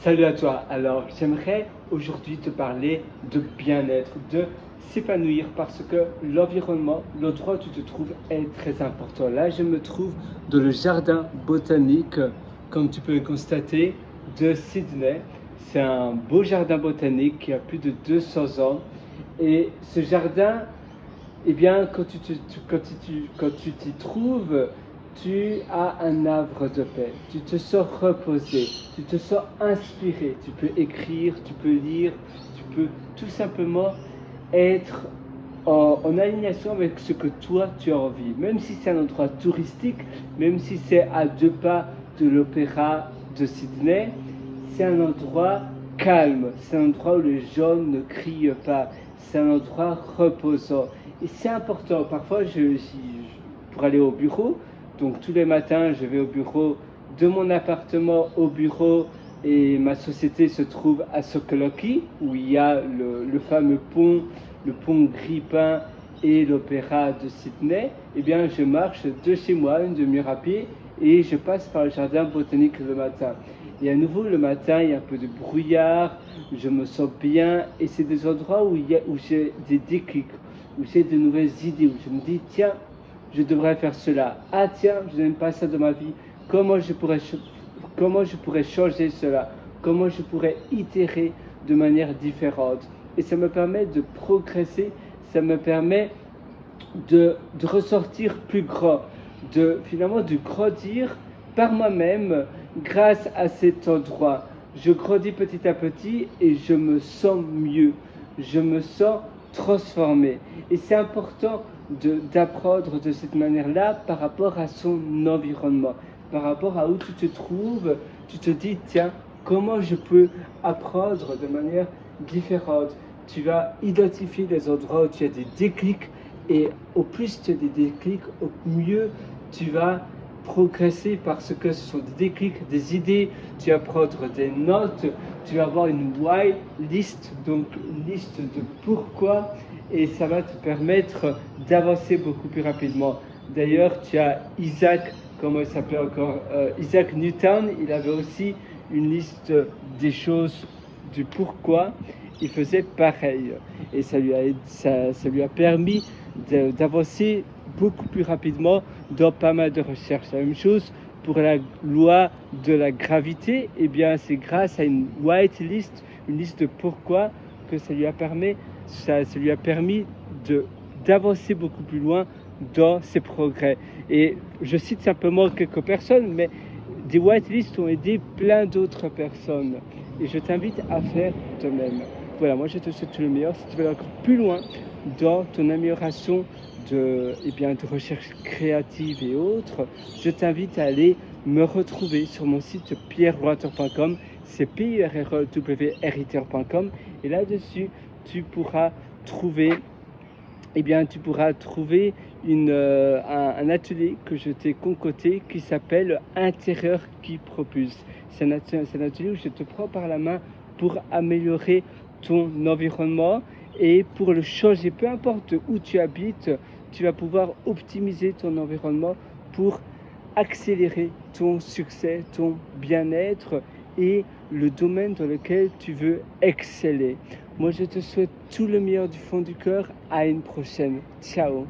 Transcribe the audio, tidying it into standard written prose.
Salut à toi. Alors, j'aimerais aujourd'hui te parler de bien-être, de s'épanouir parce que l'environnement, l'endroit où tu te trouves est très important. Là, je me trouve dans le jardin botanique, comme tu peux le constater, de Sydney. C'est un beau jardin botanique qui a plus de 200 ans. Et ce jardin, eh bien, quand tu t'y trouves, tu as un havre de paix, tu te sens reposé, tu te sens inspiré, tu peux écrire, tu peux lire, tu peux tout simplement être en alignation avec ce que toi tu as envie. Même si c'est un endroit touristique, même si c'est à 2 pas de l'opéra de Sydney, c'est un endroit calme, c'est un endroit où les gens ne crient pas, c'est un endroit reposant. Et c'est important, parfois pour aller au bureau, donc tous les matins je vais au bureau, de mon appartement au bureau, et ma société se trouve à Sokoloki, où il y a le fameux pont, le pont Grippin et l'opéra de Sydney. Eh bien je marche de chez moi, une demi-heure à pied, et je passe par le jardin botanique le matin. Et à nouveau le matin, il y a un peu de brouillard, je me sens bien, et c'est des endroits où j'ai des déclics, où j'ai de nouvelles idées, où je me dis tiens, je devrais faire cela. Ah tiens, je n'aime pas ça dans ma vie. Comment je pourrais changer cela? Comment je pourrais itérer de manière différente? Et ça me permet de progresser, ça me permet de ressortir plus grand, finalement de grandir par moi-même grâce à cet endroit. Je grandis petit à petit et je me sens mieux, je me sens transformé. Et c'est important d'apprendre de cette manière-là par rapport à son environnement, par rapport à où tu te trouves. Tu te dis, tiens, comment je peux apprendre de manière différente? Tu vas identifier les endroits où tu as des déclics, et au plus tu as des déclics, au mieux tu vas progresser parce que ce sont des déclics, des idées. Tu vas prendre des notes, tu vas avoir une why list, donc une liste de pourquoi, et ça va te permettre d'avancer beaucoup plus rapidement. D'ailleurs, tu as Isaac, comment il s'appelait encore, Isaac Newton, il avait aussi une liste des choses, du pourquoi. Il faisait pareil et ça lui a permis d'avancer beaucoup plus rapidement dans pas mal de recherches. La même chose pour la loi de la gravité, eh bien c'est grâce à une white list, une liste de pourquoi, que ça lui a permis d'avancer beaucoup plus loin dans ses progrès. Et je cite simplement quelques personnes, mais des white lists ont aidé plein d'autres personnes. Et je t'invite à faire de même. Voilà, moi je te souhaite tout le meilleur. Si tu veux aller encore plus loin dans ton amélioration de recherche créative et autres, je t'invite à aller me retrouver sur mon site pierrewriter.com, c'est pierrewriter.com, et là-dessus tu pourras trouver un atelier que je t'ai concocté qui s'appelle Intérieur qui propulse. C'est un atelier où je te prends par la main pour améliorer ton environnement et pour le changer. Peu importe où tu habites, tu vas pouvoir optimiser ton environnement pour accélérer ton succès, ton bien-être et le domaine dans lequel tu veux exceller. Moi, je te souhaite tout le meilleur du fond du cœur. À une prochaine. Ciao.